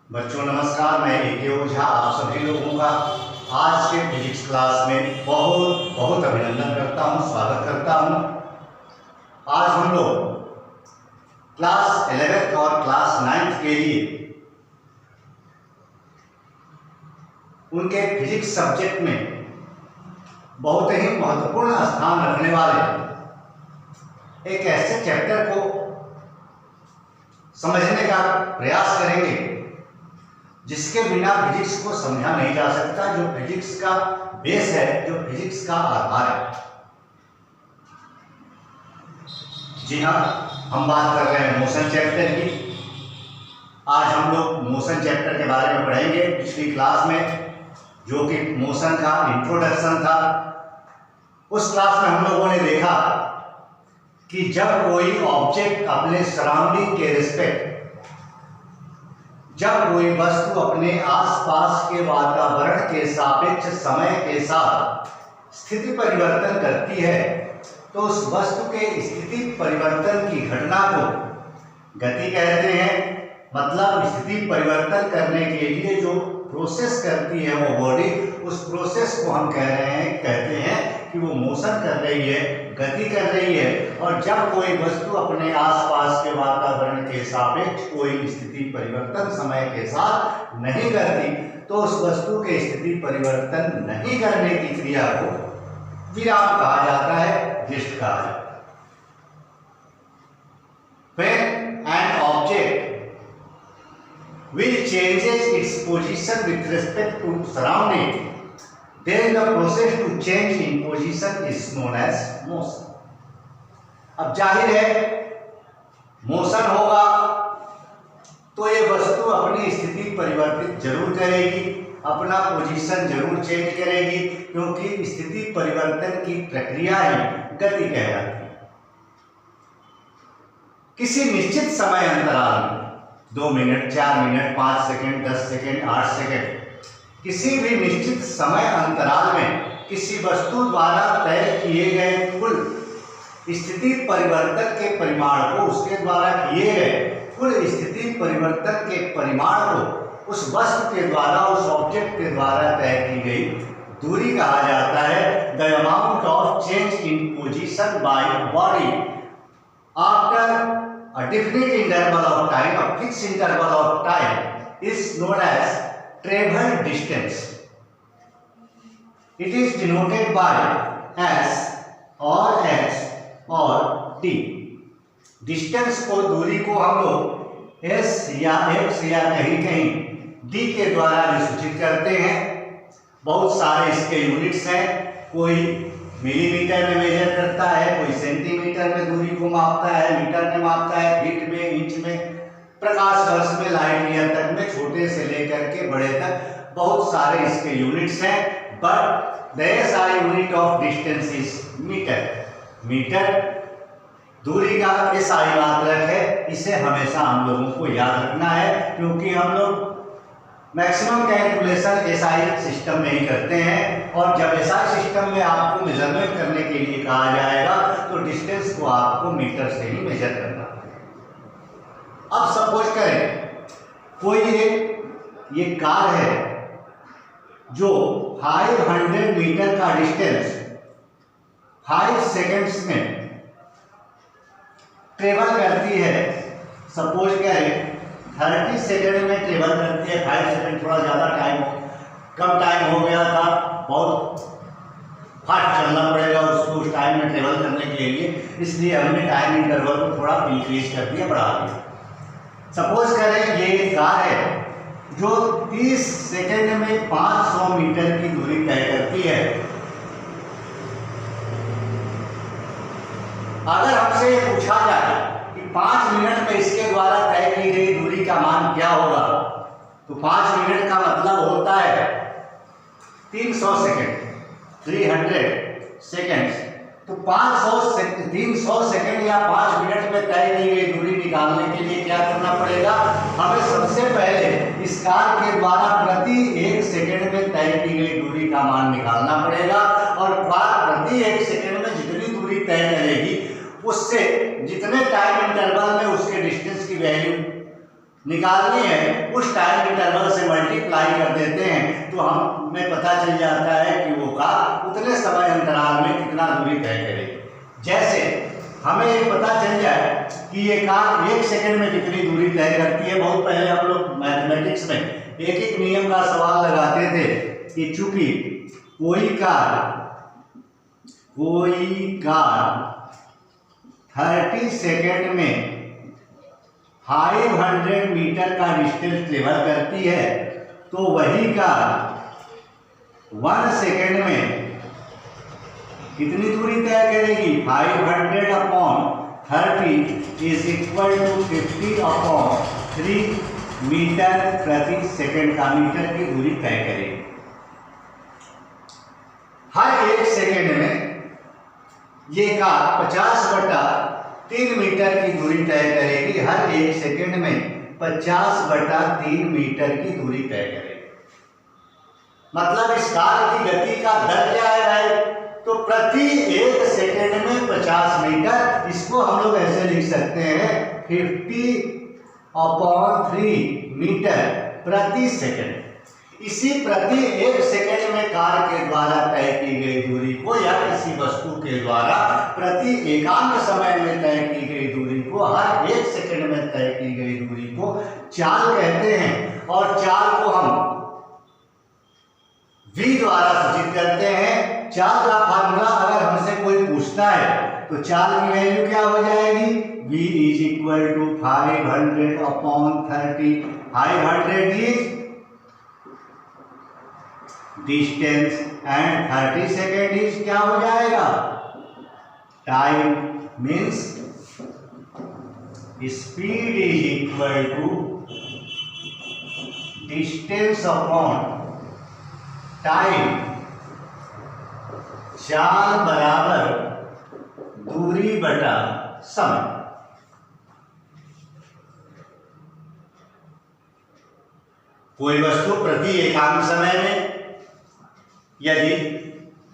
बच्चों नमस्कार, मैं ए.के. ओझा आप सभी लोगों का आज के फिजिक्स क्लास में बहुत बहुत अभिनंदन करता हूं, स्वागत करता हूं। आज हम लोग क्लास 11th और क्लास 9th के लिए उनके फिजिक्स सब्जेक्ट में बहुत ही महत्वपूर्ण स्थान रखने वाले एक ऐसे चैप्टर को समझने का प्रयास करेंगे जिसके बिना फिजिक्स को समझा नहीं जा सकता, जो फिजिक्स का बेस है, जो फिजिक्स का आधार है। जी हाँ, हम बात कर रहे हैं मोशन चैप्टर की। आज हम लोग मोशन चैप्टर के बारे में पढ़ेंगे। पिछली क्लास में जो कि मोशन का इंट्रोडक्शन था, उस क्लास में हम लोगों ने देखा कि जब कोई ऑब्जेक्ट अपने सराउंडिंग के रिस्पेक्ट, जब कोई वस्तु अपने आसपास के वातावरण के सापेक्ष समय के साथ स्थिति परिवर्तन करती है, तो उस वस्तु के स्थिति परिवर्तन की घटना को गति कहते हैं। मतलब स्थिति परिवर्तन करने के लिए जो प्रोसेस करती है वो बॉडी, उस प्रोसेस को हम कहते हैं कि वो मोशन कर रही है, गति कर रही है। और जब कोई वस्तु अपने आसपास के वातावरण के सापेक्ष कोई स्थिति परिवर्तन समय के साथ नहीं करती, तो उस वस्तु के स्थिति परिवर्तन नहीं करने की क्रिया को विराम कहा जाता है, रेस्ट कहा जाता है। When an object which changes its position with respect to surrounding, then the process to change in position is known as motion. अब जाहिर है मोशन होगा तो ये वस्तु अपनी स्थिति परिवर्तित जरूर करेगी, अपना पोजीशन जरूर चेंज करेगी, क्योंकि स्थिति परिवर्तन की प्रक्रिया ही गति कहलाती है। किसी निश्चित समय अंतराल में 2 minute, 4 minute, 5 second, 10 second, 8 second, किसी भी निश्चित समय अंतराल में किसी वस्तु द्वारा तय किए गए कुल स्थिति परिवर्तन के परिमाण को, उसके द्वारा किए गए कुल स्थिति परिवर्तन के परिमाण को उस वस्तु के द्वारा, उस ऑब्जेक्ट के द्वारा तय की गई दूरी कहा जाता है। The amount of change in position by body after a definite interval of time, a fixed interval of time, is known as travel distance. It is denoted by S or H और T. Distance को, दूरी को हम लोग S या X या कहीं कहीं D के द्वारा निश्चित करते हैं। बहुत सारे इसके यूनिट्स हैं, कोई मिलीमीटर में मेजर करता है, कोई सेंटीमीटर में दूरी को मापता है, मीटर में मापता है, फीट में, इंच में, प्रकाश वर्ष में, लाइट ईयर तक में, छोटे से लेकर के बड़े तक बहुत सारे इसके यूनिट्स हैं। But the SI unit of distance is metre. Metre दूरी का एसआई मात्रक है, इसे हमेशा हम लोगों को याद रखना है, क्योंकि हम लोग मैक्सिमम कैलकुलेशन एसआई सिस्टम में ही करते हैं। और जब एसआई सिस्टम में आपको मेजरमेंट करने के लिए कहा जाएगा तो डिस्टेंस को आपको मीटर से ही मेजर करना है। अब सपोज करें कोई ये कार है जो 500 मीटर का डिस्टेंस 5 सेकेंड्स में ट्रेवल करती है। सपोज करें 30 सेकेंड में ट्रेवल करती है। 5 सेकेंड थोड़ा ज़्यादा टाइम, कम टाइम हो गया था, बहुत फास्ट चलना पड़ेगा उसको उस टाइम में ट्रेवल करने के लिए, इसलिए हमने टाइम इंटरवल को थोड़ा इंक्रीज कर दिया, बढ़ा दिया। सपोज करें ये कार है जो 30 सेकेंड में 500 मीटर की दूरी तय करती है। अगर हमसे ये पूछा जाए कि 5 मिनट में इसके द्वारा तय की गई दूरी का मान क्या होगा, तो 5 मिनट का मतलब होता है 300 सेकेंड, 300 सेकेंड्स। तो 300 सेकेंड या 5 मिनट में तय की गई दूरी निकालने के लिए क्या करना पड़ेगा? हमें सबसे पहले इस कार के द्वारा प्रति 1 सेकेंड में तय की गई दूरी का मान निकालना पड़ेगा। और कार प्रति 1 सेकेंड में जितनी दूरी तय करेगी, उससे जितने टाइम इंटरवल में उसके डिस्टेंस की वैल्यू निकालनी है उस टाइम इंटरवल से मल्टीप्लाई कर देते हैं तो हमें पता चल जाता है कि वो कार उतने समय अंतराल में कितना दूरी तय करेगी। जैसे हमें ये पता चल जाए कि ये कार 1 सेकंड में कितनी दूरी तय करती है। बहुत पहले हम लोग मैथमेटिक्स में एक एक नियम का सवाल लगाते थे कि चूंकि कोई कार 30 सेकंड में 500 मीटर का डिस्टेंस ट्रेवल करती है तो वही कार 1 सेकंड में कितनी दूरी तय करेगी। 500 upon 30 is equal to 50/3 metre प्रति सेकंड का मीटर की दूरी तय करेगी। हर 1 सेकंड में ये कार 50/3 मीटर की दूरी तय करेगी। हर 1 सेकंड में 50/3 मीटर की दूरी तय करेगी। मतलब इस कार की गति का दर क्या है भाई, तो प्रति 1 सेकंड में 50 मीटर। इसको हम लोग ऐसे लिख सकते हैं 50/3 मीटर प्रति सेकंड। इसी प्रति 1 सेकंड में कार के द्वारा तय की गई दूरी को या किसी वस्तु के द्वारा प्रति एकांक समय में तय की गई दूरी को, हर 1 सेकंड में तय की गई दूरी को चाल कहते हैं। और चाल को हम v द्वारा सूचित करते हैं। चाल का फार्मूला अगर हमसे कोई पूछता है तो चाल की वैल्यू क्या हो जाएगी, v is equal to 500/30। 500 is distance and 30 second is क्या हो जाएगा, time. Means speed is equal to distance upon time. चाल बराबर दूरी बटा समय। कोई वस्तु प्रति एकांक समय में यदि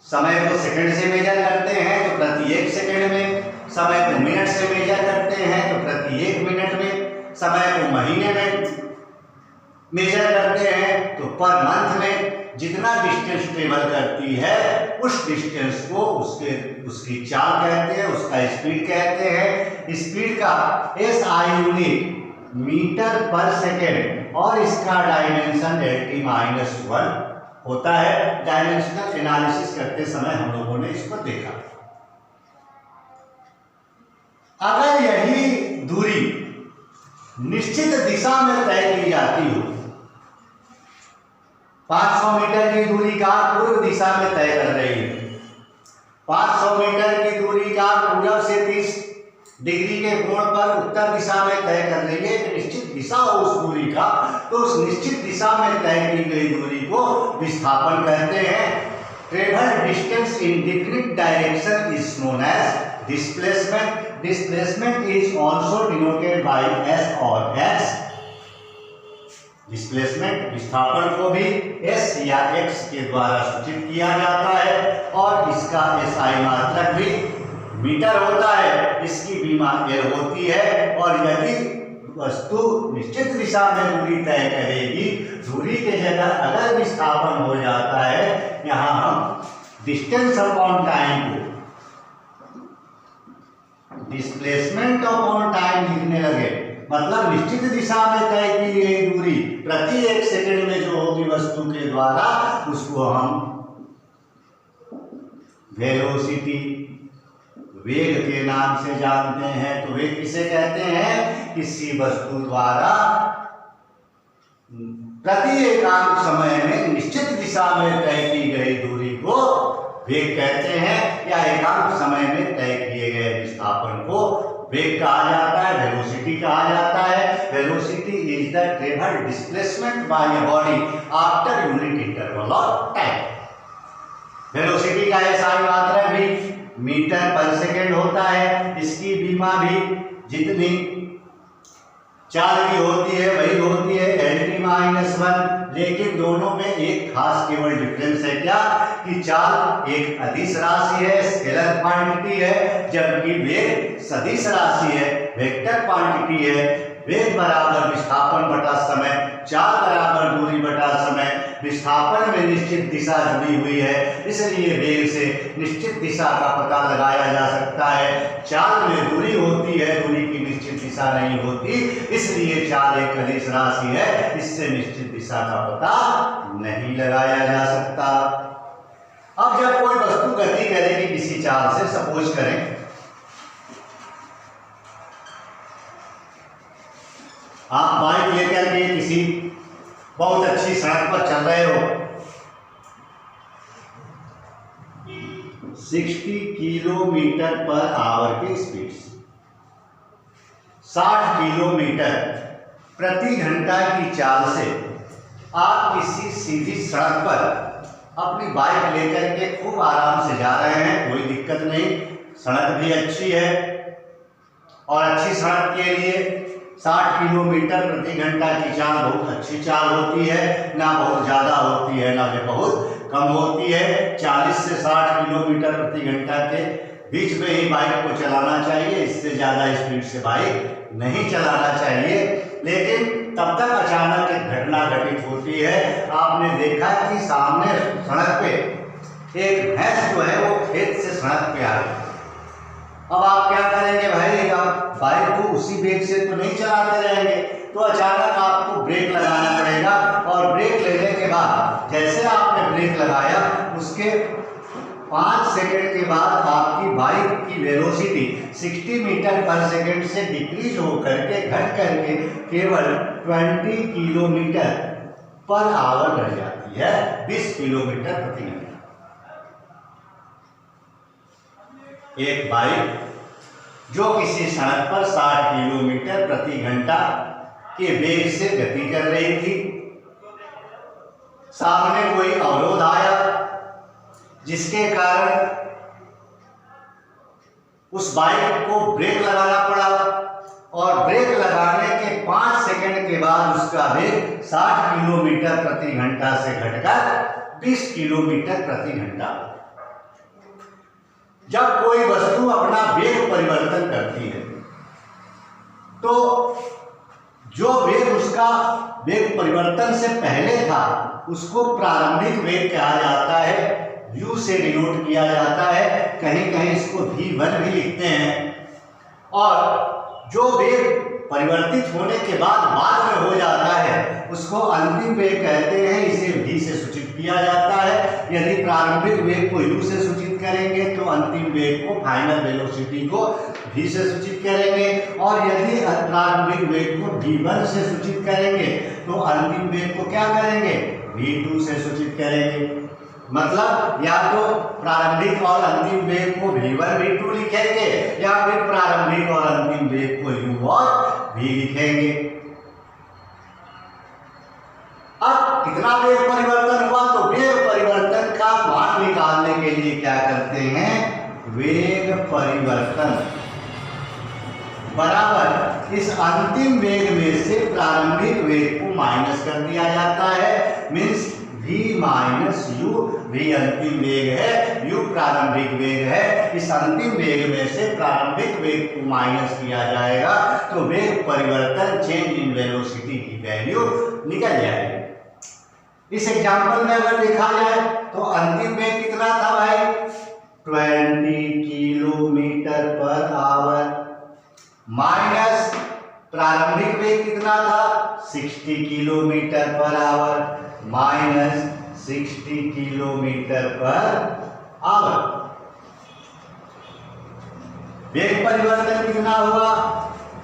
समय को सेकंड से मेजर करते हैं तो प्रति 1 सेकंड में, समय को मिनट से मेजर करते हैं तो प्रति 1 मिनट में, समय को महीने में मेजर करते हैं तो पर मंथ में, जितना डिस्टेंस ट्रेवल करती है उस डिस्टेंस को उसकी चाल कहते हैं, उसका स्पीड कहते हैं। स्पीड का SI यूनिट मीटर पर सेकेंड और इसका डायमेंशन L/-1 होता है। डायमेंशनल एनालिसिस करते समय हम लोगों ने इसको देखा। अगर यही दूरी निश्चित दिशा में तय की जाती हो, 500 मीटर की दूरी कार पूर्व दिशा में तय कर रही है, 500 मीटर की दूरी कार पूर्व से 30 डिग्री के कोण पर उत्तर दिशा में तय कर रही है। एक निश्चित दिशा हो उस दूरी का, तो उस निश्चित दिशा में तय की गई दूरी को विस्थापन कहते हैं। Travel distance in different direction is known as displacement. Displacement is also denoted by S और X। डिस्प्लेसमेंट विस्थापन को भी S या X के द्वारा सूचित किया जाता है और इसका SI मात्रक भी मीटर होता है, इसकी बीमा L होती है। और यदि वस्तु निश्चित दिशा में दूरी तय करेगी, दूरी के जगह अगर विस्थापन हो जाता है, यहाँ हम डिस्टेंस अपॉन टाइम को डिस्प्लेसमेंट अपॉन टाइम लिखने लगे। मतलब निश्चित दिशा में तय की गई दूरी प्रति 1 सेकंड में जो होगी वस्तु के द्वारा, उसको हम वेलोसिटी, वेग के नाम से जानते हैं। तो वेग किसे कहते हैं, किसी वस्तु द्वारा प्रति एकांक समय में निश्चित दिशा में तय की गई दूरी को वेग कहते हैं, या एकांक समय में तय किए गए विस्थापन को वेग कहा जाता है, वेलोसिटी कहा जाता है। Velocity is the travel displacement bye a body after unit interval of time. Velocity का SI मात्रक भी मीटर पर सेकेंड होता है, इसकी बीमा भी जितनी चाल की होती है वही होती है, L/-1 v-1, लेकिन दोनों में एक खास केवल डिफरेंस है क्या कि चाल एक अदिश राशि है, स्केलर क्वांटिटी है, जबकि वेग सदिश राशि है, वेक्टर क्वांटिटी है। वेग बराबर विस्थापन बटा समय, चाल बराबर दूरी बटा समय। विस्थापन में निश्चित दिशा जुड़ी हुई है, इसलिए वेग से निश्चित दिशा का पता लगाया जा सकता है। चाल में दूरी होती है, दूरी की निश्चित दिशा नहीं होती, इसलिए चाल एक अदिश राशि है, इससे निश्चित दिशा का पता नहीं लगाया जा सकता। अब जब कोई वस्तु गति करेगी किसी चाल से, सपोज करें आप बाइक लेकर के किसी बहुत अच्छी सड़क पर चल रहे हो, 60 किलोमीटर पर आवर की स्पीड से, 60 किलोमीटर प्रति घंटा की चाल से आप किसी सीधी सड़क पर अपनी बाइक लेकर के खूब आराम से जा रहे हैं, कोई दिक्कत नहीं, सड़क भी अच्छी है और अच्छी सड़क के लिए 60 किलोमीटर प्रति घंटा की चाल बहुत अच्छी चाल होती है, ना बहुत ज़्यादा होती है ना बहुत कम होती है। 40 से 60 किलोमीटर प्रति घंटा के बीच में ही बाइक को चलाना चाहिए, इससे ज़्यादा स्पीड से बाइक नहीं चलाना चाहिए। लेकिन तब तक अचानक एक घटना घटित होती है। आपने देखा कि सामने सड़क पे एक भैंस जो है वो खेत से सड़क पे आ रही है। अब आप क्या करेंगे भाई, आप बाइक को उसी वेग से तो नहीं चलाते रहेंगे, तो अचानक आपको ब्रेक लगाना पड़ेगा। और ब्रेक लेने के बाद जैसे आपने ब्रेक लगाया, उसके 5 सेकंड के बाद आपकी बाइक की वेलोसिटी 60 मीटर पर सेकंड से डिक्रीज होकर के घट करके केवल 20 किलोमीटर पर आवर रह जाती है, 20 किलोमीटर प्रति घंटा। एक बाइक जो किसी सड़क पर 60 किलोमीटर प्रति घंटा के वेग से गति कर रही थी, सामने कोई अवरोध आया जिसके कारण उस बाइक को ब्रेक लगाना पड़ा, और ब्रेक लगाने के 5 सेकंड के बाद उसका वेग 60 किलोमीटर प्रति घंटा से घटकर 20 किलोमीटर प्रति घंटा। जब कोई वस्तु अपना वेग परिवर्तन करती है तो जो वेग उसका वेग परिवर्तन से पहले था उसको प्रारंभिक वेग कहा जाता है, u से डिनोट किया जाता है, कहीं कहीं इसको v1 भी लिखते हैं। और जो वेग परिवर्तित होने के बाद में हो जाता है उसको अंतिम वेग कहते हैं, इसे v से सूचित किया जाता है। यदि प्रारंभिक वेग को u से सूचित करेंगे तो अंतिम वेग को, फाइनल वेलोसिटी को v से सूचित करेंगे, और यदि प्रारंभिक वेग को v1 से सूचित करेंगे तो अंतिम वेग को क्या करेंगे, v2 से सूचित करेंगे। मतलब या तो प्रारंभिक और अंतिम वेग को v1 v2 लिखेंगे, या फिर प्रारंभिक और अंतिम वेग को u और v लिखेंगे। अब कितना वेग परिवर्तन हुआ, तो वेग परिवर्तन का मान निकालने के लिए क्या करते हैं, वेग परिवर्तन बराबर इस अंतिम वेग में से प्रारंभिक वेग को माइनस कर दिया जाता है, means v minus u, v अंतिम वेग है, u प्रारंभिक वेग है। इस अंतिम वेग में से प्रारंभिक वेग को माइनस किया जाएगा तो वेग परिवर्तन, चेंज इन वेलोसिटी की वैल्यू निकल जाएगी। इस एग्जांपल में अगर देखा जाए तो अंतिम वेग कितना था भाई, 20 किलोमीटर पर आवर, माइनस प्रारंभिक वेग कितना था, 60 kilometre per hour, minus 60 kilometre per hour. वेग परिवर्तन कितना हुआ,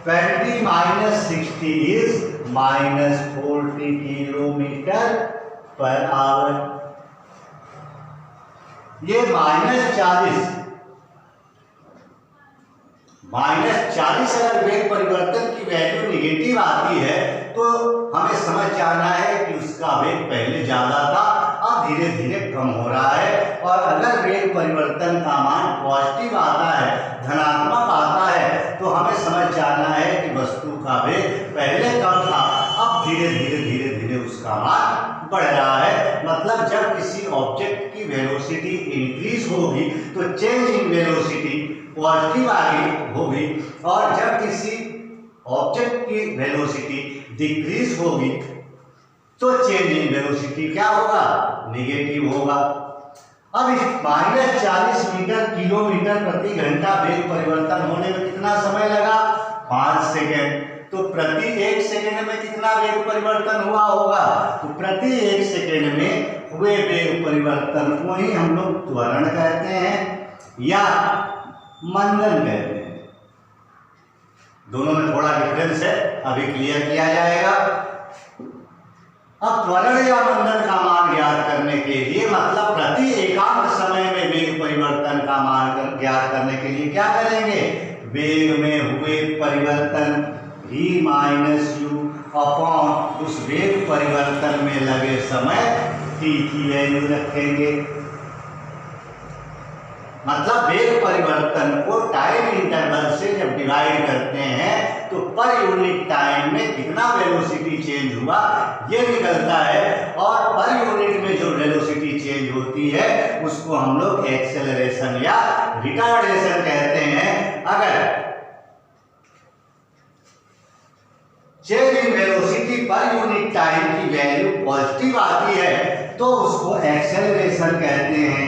20 minus 60 is minus 40 kilometre per hour. ये -40 अगर वेग परिवर्तन की वैल्यू निगेटिव आती है तो हमें समझ जाना है कि उसका वेग पहले ज्यादा था, अब धीरे धीरे कम हो रहा है। और अगर वेग परिवर्तन का मान पॉजिटिव आता है, धनात्मक आता है, तो हमें समझ जाना है कि वस्तु का वेग पहले कम था, अब धीरे धीरे उसका मान बढ़ रहा है। मतलब जब किसी ऑब्जेक्ट की वेलोसिटी इंक्रीज होगी तो चेंज इन वेलोसिटी पॉजिटिव आगे होगी, और जब किसी ऑब्जेक्ट की वेलोसिटी डिक्रीज होगी तो चेंज इन वेलोसिटी क्या होगा, नेगेटिव होगा। अब इस -40 मीटर किलोमीटर प्रति घंटा वेग परिवर्तन होने में कितना समय लगा, 5 सेकेंड। तो प्रति 1 सेकेंड में कितना वेग परिवर्तन हुआ होगा, तो प्रति 1 सेकेंड में हुए वेग परिवर्तन को ही हम लोग त्वरण कहते हैं या मंदन कहते हैं। दोनों में थोड़ा डिफरेंस है, अभी क्लियर किया जाएगा। अब त्वरण या मंदन का मान ज्ञात करने के लिए, मतलब प्रति एकांक समय में वेग परिवर्तन का मान ज्ञात करने के लिए क्या करेंगे, वेग में हुए परिवर्तन v माइनस यू अपॉन उस वेग परिवर्तन में लगे समय t की वैल्यू रखेंगे। मतलब वेग परिवर्तन को टाइम इंटरवल से जब डिवाइड करते हैं तो पर यूनिट टाइम में कितना वेलोसिटी चेंज हुआ ये निकलता है, और पर यूनिट में जो वेलोसिटी चेंज होती है उसको हम लोग एक्सेलरेशन या रिटार्डेशन कहते हैं। अगर change in velocity per unit time की वैल्यू पॉजिटिव आती है तो उसको एक्सेलरेशन कहते हैं।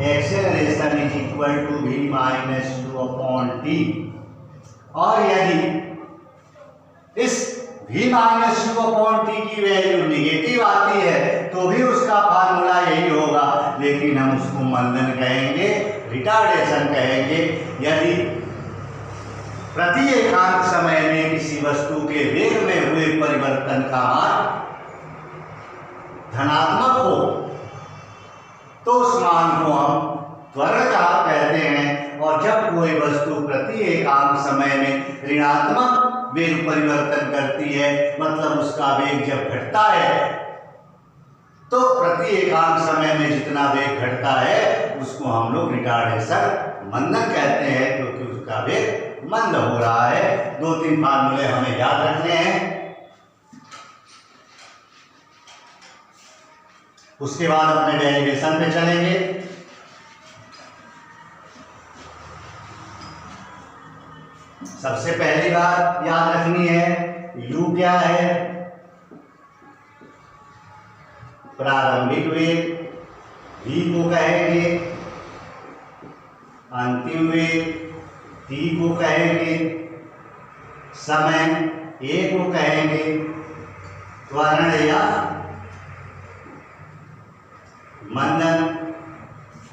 Acceleration is equal to v minus u upon t. और यदि इस v minus u upon t की वैल्यू निगेटिव आती है तो भी उसका फार्मूला यही होगा, लेकिन हम उसको मंदन कहेंगे, रिटार्डेशन कहेंगे। यदि प्रति एकांक समय में किसी वस्तु के वेग में हुए परिवर्तन का मान धनात्मक हो तो उस मान को हम त्वरण कहते हैं, और जब कोई वस्तु प्रति एकांक समय में ऋणात्मक वेग परिवर्तन करती है, मतलब उसका वेग जब घटता है तो प्रति एकांक समय में जितना वेग घटता है उसको हम लोग रिटार्डेशन मंदन कहते हैं, क्योंकि उसका वेग मंद हो रहा है। 2-3 फार्मूले हमें याद रखने हैं। उसके बाद अपने डेरिवेशन पे चलेंगे। सबसे पहली बात याद रखनी है, u क्या है, प्रारंभिक वेग, v को कहेंगे अंतिम वेग, t को कहेंगे समय, a को कहेंगे त्वरण या मंदन।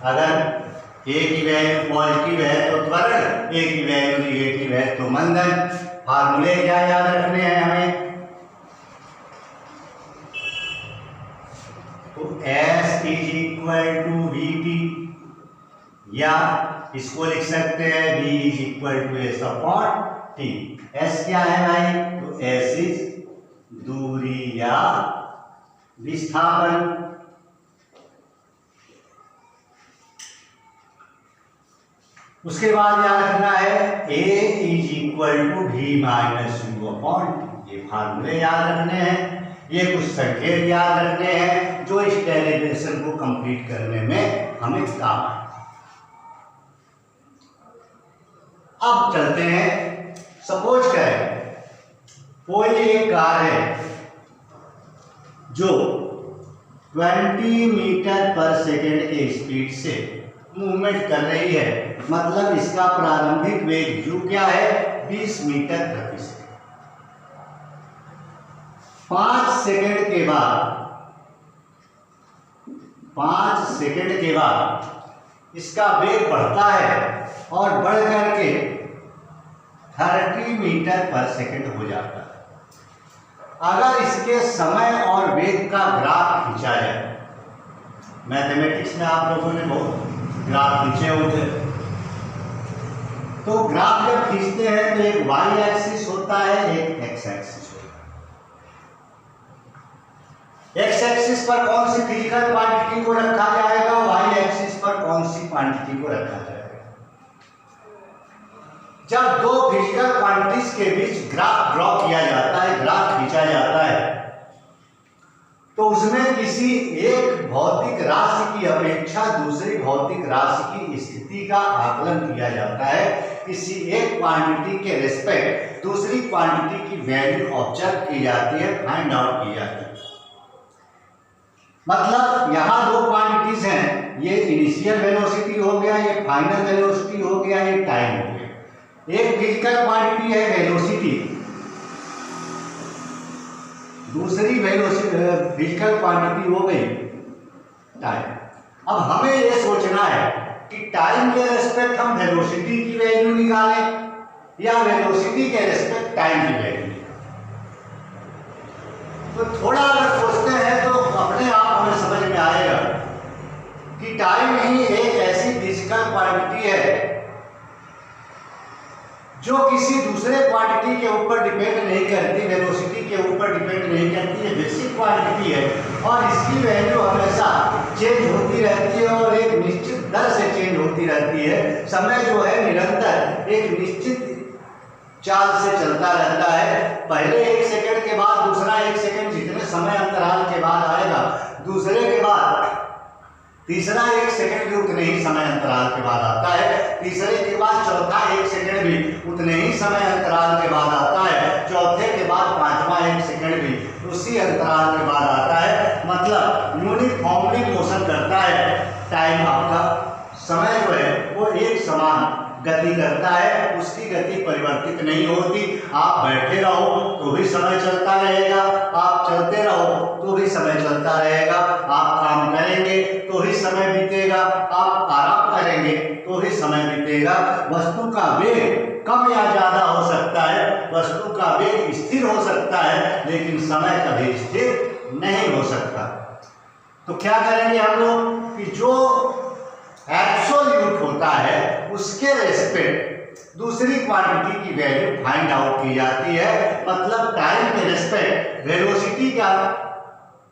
अगर a की वैल्यू पॉजिटिव है तो त्वरण, a की वैल्यू निगेटिव है तो मंदन। फार्मूले क्या याद रखने हैं हमें, तो S is equal to VT, या इसको लिख सकते हैं V is equal to S upon T। S क्या है भाई, तो S इज दूरी या विस्थापन। उसके बाद याद रखना है A is equal to V minus u upon T। ये फार्मूले याद रखने हैं, ये कुछ संकेत याद रखने हैं जो इस डेरिवेशन को कंप्लीट करने में हमें काम आए। अब चलते हैं, सपोज करें कोई एक कार है जो 20 मीटर पर सेकेंड के स्पीड से मूवमेंट कर रही है, मतलब इसका प्रारंभिक वेग u क्या है, 20 मीटर प्रति सेकेंड। 5 सेकेंड के बाद इसका वेग बढ़ता है और बढ़ करके 30 मीटर पर सेकेंड हो जाता है। अगर इसके समय और वेग का ग्राफ खींचा जाए, मैथमेटिक्स में आप लोगों ने बहुत ग्राफ खींचे होते, तो ग्राफ जब खींचते हैं तो एक y एक्सिस होता है, एक x एक्सिस होता है। x एक्सिस पर कौन सी फिजिकल क्वांटिटी को रखा जाएगा, y एक्सिस पर कौन सी क्वांटिटी को रखा जाएगा। जब दो फिजिकल क्वांटिटीज के बीच ग्राफ ड्रॉ किया जाता है, ग्राफ खींचा जाता है, उसमें किसी एक भौतिक राशि की अपेक्षा दूसरी भौतिक राशि की स्थिति का आकलन किया जाता है। किसी एक क्वांटिटी के रिस्पेक्ट दूसरी क्वांटिटी की वैल्यू ऑब्जर्व की जाती है, फाइंड आउट की जाती है। मतलब यहाँ दो क्वांटिटीज हैं, ये इनिशियल वेलोसिटी हो गया, ये फाइनल वेलोसिटी हो गया, ये टाइम हो गया। एक फिजिकल क्वांटिटी है वेलोसिटी, दूसरी वेलोसिटी फिजिकल क्वांटिटी हो गई टाइम। अब हमें ये सोचना है कि टाइम के रेस्पेक्ट हम वेलोसिटी की वैल्यू निकालें या वेलोसिटी के रेस्पेक्ट टाइम की वैल्यू। तो थोड़ा अगर सोचते हैं तो अपने आप हमें समझ में आएगा कि टाइम ही एक ऐसी फिजिकल क्वांटिटी है जो किसी दूसरे क्वांटिटी के ऊपर डिपेंड नहीं करती, वेलोसिटी के ऊपर डिपेंड नहीं करती है, बेसिक क्वांटिटी है और इसकी वैल्यू हमेशा चेंज होती रहती है और एक निश्चित दर से चेंज होती रहती है। समय जो है निरंतर एक निश्चित चाल से चलता रहता है। पहले 1 सेकंड के बाद दूसरा 1 सेकंड जितने समय अंतराल के बाद आएगा, दूसरे के बाद तीसरा 1 सेकंड भी उतने ही समय अंतराल के बाद आता है, तीसरे के बाद चौथा 1 सेकंड भी उतने ही समय अंतराल के बाद आता है, चौथे के बाद पांचवा 1 सेकंड भी उसी अंतराल के बाद आता है। मतलब यूनिफॉर्मली मोशन करता है टाइम। आपका समय जो है वो एक समान गति करता है, उसकी गति परिवर्तित नहीं होती। आप बैठे रहो तो भी समय चलता रहेगा, आप चलते रहो तो भी समय चलता रहेगा, आप काम करेंगे तो ही समय बीतेगा, आप आराम करेंगे तो ही समय बीतेगा। वस्तु का वेग कम या ज्यादा हो सकता है, वस्तु का वेग स्थिर हो सकता है, लेकिन समय कभी स्थिर नहीं हो सकता। तो क्या करेंगे हम लोग कि जो एब्सोल्यूट होता है उसके रेस्पेक्ट दूसरी क्वांटिटी की वैल्यू फाइंड आउट की जाती है। मतलब टाइम के रेस्पेक्ट वेलोसिटी का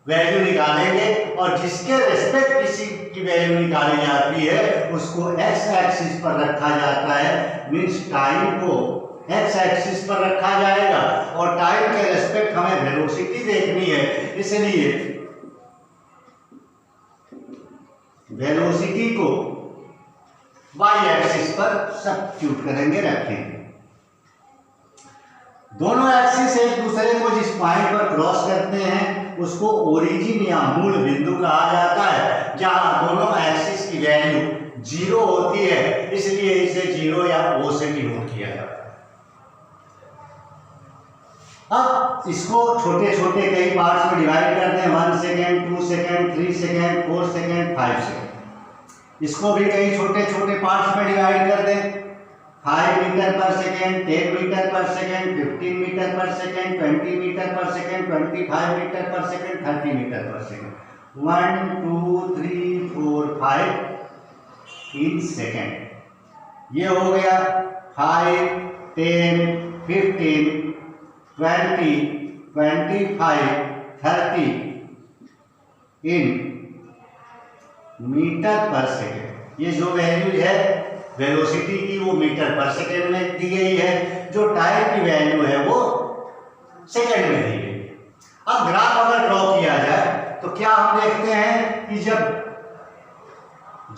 वैल्यू निकालेंगे और जिसके रेस्पेक्ट किसी की वैल्यू निकाली जाती है उसको एक्स एक्सिस पर रखा जाता है। मीन्स टाइम को एक्स एक्सिस पर रखा जाएगा और टाइम के रेस्पेक्ट हमें वेलोसिटी देखनी है, इसलिए वेलोसिटी को वाई एक्सिस पर सब्स्टिट्यूट करेंगे, रखेंगे। दोनों एक्सिस एक दूसरे को जिस पॉइंट पर क्रॉस करते हैं उसको ओरिजिन या मूल बिंदु कहा जाता है, जहां दोनों एक्सिस की वैल्यू 0 होती है, इसलिए इसे 0 या O से डिनोट किया जाता है। अब इसको छोटे छोटे कई पार्ट्स में डिवाइड करते हैं, 1 second, 2 second, 3 second, 4 second, 5 second. इसको भी कई छोटे छोटे पार्ट्स में डिवाइड कर दें, 5 मीटर पर सेकेंड, 10 मीटर पर सेकेंड, 15 मीटर पर सेकेंड, 20 मीटर पर सेकेंड, 25 मीटर पर सेकेंड, 30 मीटर पर सेकेंड। 1 2 3 4 5 in second. ये हो गया 5 10 15 20 25 30 इन मीटर पर सेकेंड। ये जो वैल्यू है वेलोसिटी की वो मीटर पर सेकेंड में दी गई है, जो टाइम की वैल्यू है वो सेकेंड में दी गई है। अब ग्राफ अगर ड्रॉ किया जाए तो क्या हम देखते हैं कि जब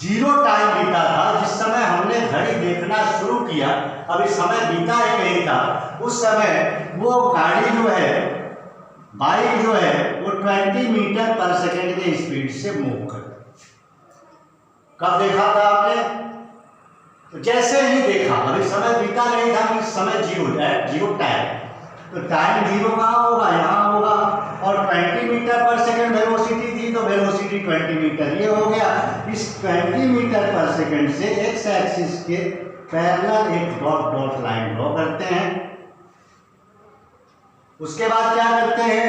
0 टाइम बीता था, जिस समय हमने घड़ी देखना शुरू किया, अभी समय बीता ही नहीं था, उस समय वो गाड़ी जो है, बाइक जो है वो 20 मीटर पर सेकेंड के स्पीड से मूव कर। कब देखा था आपने? तो जैसे ही देखा, अभी समय बीता नहीं था कि समय 0 टाइम, तो टाइम 0 कहाँ होगा? यहाँ होगा। और 20 मीटर पर सेकेंड वेलोसिटी थी, तो वेलोसिटी 20 मीटर ये हो गया। इस 20 मीटर पर सेकेंड से एक्स एक्सिस के पैरेलल एक डॉट डॉट लाइन ड्रॉ करते हैं। उसके बाद क्या करते हैं?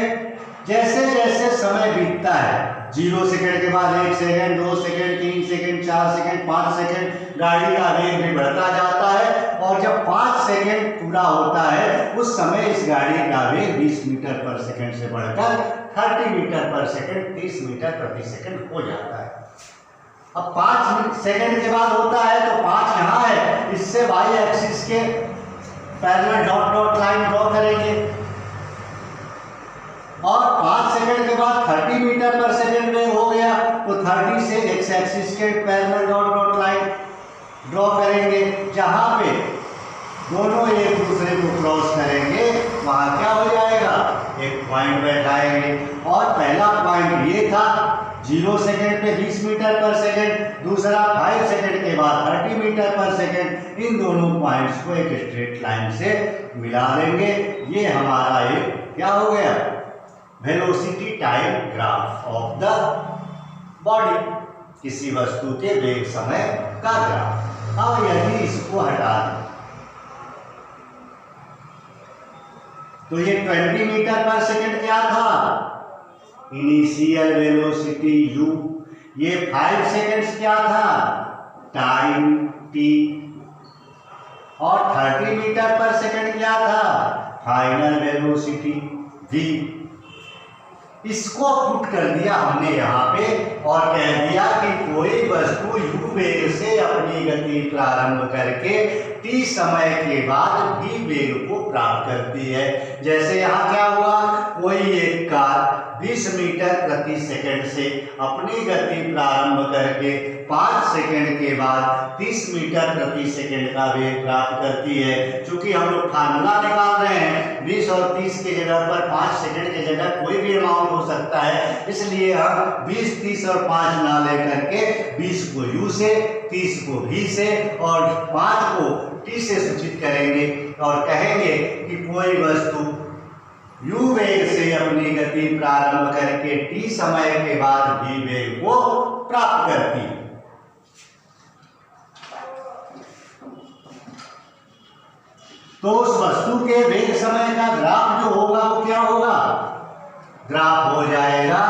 जैसे जैसे समय बीतता है, 0 सेकेंड के बाद 1 second, 2 second, 3 second, 4 second, 5 second, गाड़ी का वेग भी बढ़ता जाता है और जब 5 सेकेंड पूरा होता है उस समय इस गाड़ी का वेग 20 मीटर पर सेकेंड से बढ़कर 30 मीटर पर सेकेंड, 30 मीटर प्रति सेकेंड हो जाता है। अब 5 सेकेंड के बाद होता है तो 5 यहाँ है, इससे वाई एक्सिस के parallel dot dot line draw करेंगे और 5 सेकेंड के बाद 30 metre straight parallel dot dot line draw करेंगे। जहां पे दोनों एक दूसरे को क्रॉस करेंगे वहां क्या हो जाएगा, एक पॉइंट बैठाएंगे। और पहला पॉइंट ये था 0 सेकेंड पे 20 मीटर पर सेकेंड, दूसरा 5 सेकेंड के बाद 30 मीटर पर सेकेंड। इन दोनों पॉइंट्स को एक स्ट्रेट लाइन से मिला देंगे। ये हमारा एक क्या हो गया, velocity time graph of the body, किसी वस्तु के वेग समय का ग्राफ। अब यदि इसको हटा दें तो ये 20 मीटर पर सेकेंड क्या था, इनिशियल वेलोसिटी u। ये 5 सेकेंड्स क्या था, टाइम t। और 30 मीटर पर सेकेंड क्या था, फाइनल वेलोसिटी v। इसको पुट कर दिया हमने यहाँ पे और कह दिया कि कोई वस्तु u वेग से अपनी गति प्रारंभ करके t समय के बाद v वेग को प्राप्त करती है। जैसे यहाँ क्या हुआ, कोई एक कार 20 मीटर प्रति सेकंड से अपनी गति प्रारंभ करके 5 सेकंड के बाद 30 मीटर प्रति सेकंड का वेग प्राप्त करती है। चूंकि हम लोग फार्मूला निकाल रहे हैं 20 और 30 की जगह पर 5 सेकंड की जगह कोई भी अमाउंट हो सकता है, इसलिए हम 20, 30 और 5 ना लेकर के 20 को u से, 30 को v से और 5 को t से सूचित करेंगे और कहेंगे कि कोई वस्तु u वेग से अपनी गति प्रारंभ करके t समय के बाद v वेग को प्राप्त करती है। तो उस वस्तु के वेग समय का ग्राफ जो होगा वो क्या होगा, ग्राफ हो जाएगा,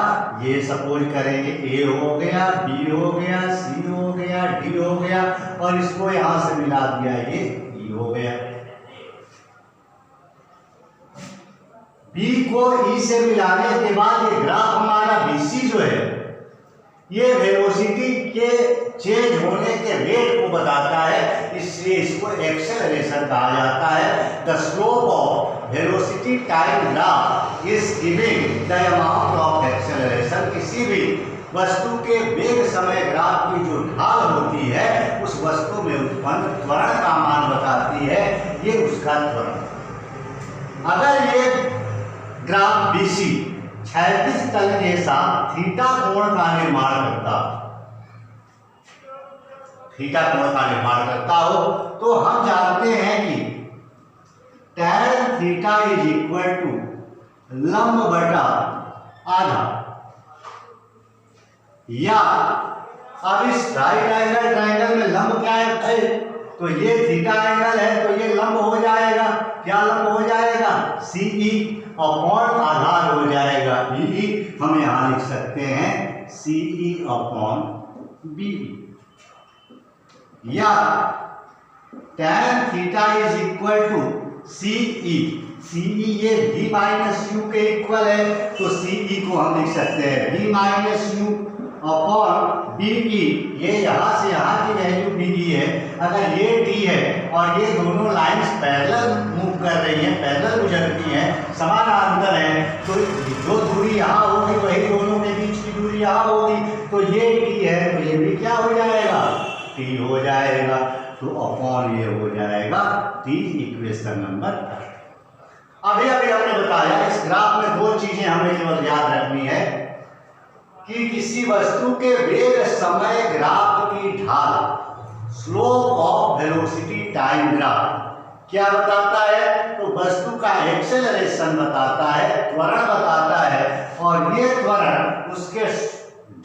ये सपोज करेंगे a हो गया, b हो गया, c हो गया, d हो गया और इसको यहां से मिला दिया, ये e हो गया। b को e से मिलाने के बाद ये ग्राफ हमारा bc जो है ये वेलोसिटी के चेंज होने के रेट को बताता है, इसलिए इसको एक्सेलरेशन कहा जाता है। The slope of velocity time graph is giving the amount of acceleration. किसी भी वस्तु के वेग समय ग्राफ की जो ढाल होती है उस वस्तु में उत्पन्न त्वरण का मान बताती है, ये उसका त्वरण। अगर ये ग्राफ BC क्षैतिज तल के साथ थीटा कोण का निर्माण करता, थीटा कोण का निर्माण करता हो तो हम जानते हैं कि tan theta is equal to लंब बटा आधा, या अब इस राइट एंगल ट्रायंगल में लंब क्या है, तो ये थीटा एंगल है तो ये लंब हो जाएगा, क्या लंब हो जाएगा, CE अपॉन आधार हो जाएगा BE। हम यहां लिख सकते हैं CE अपॉन BE, या tan theta is equal to CE। CE ये B माइनस U के इक्वल है तो CE को हम लिख सकते हैं B minus U upon BE। ये यहाँ से यहाँ की वैल्यू BE है। अगर ये D है और ये दोनों लाइंस पैरेलल मूव कर रही हैं, पैरेलल गुजरती हैं, समानांतर हैं, तो जो दूरी यहाँ होगी वही दोनों के बीच की दूरी यहाँ होगी, तो ये T है तो ये भी क्या हो जाएगा, T हो जाएगा। तो अपॉन ये हो जाएगा T, इक्वेशन नंबर 3। अभी हमने बताया इस ग्राफ में दो चीजें हमें केवल याद रखनी है कि किसी वस्तु के वेग समय ग्राफ की ढाल, slope of velocity time graph क्या बताता है, तो वस्तु का एक्सेलरेशन बताता है, त्वरण बताता है, और ये त्वरण उसके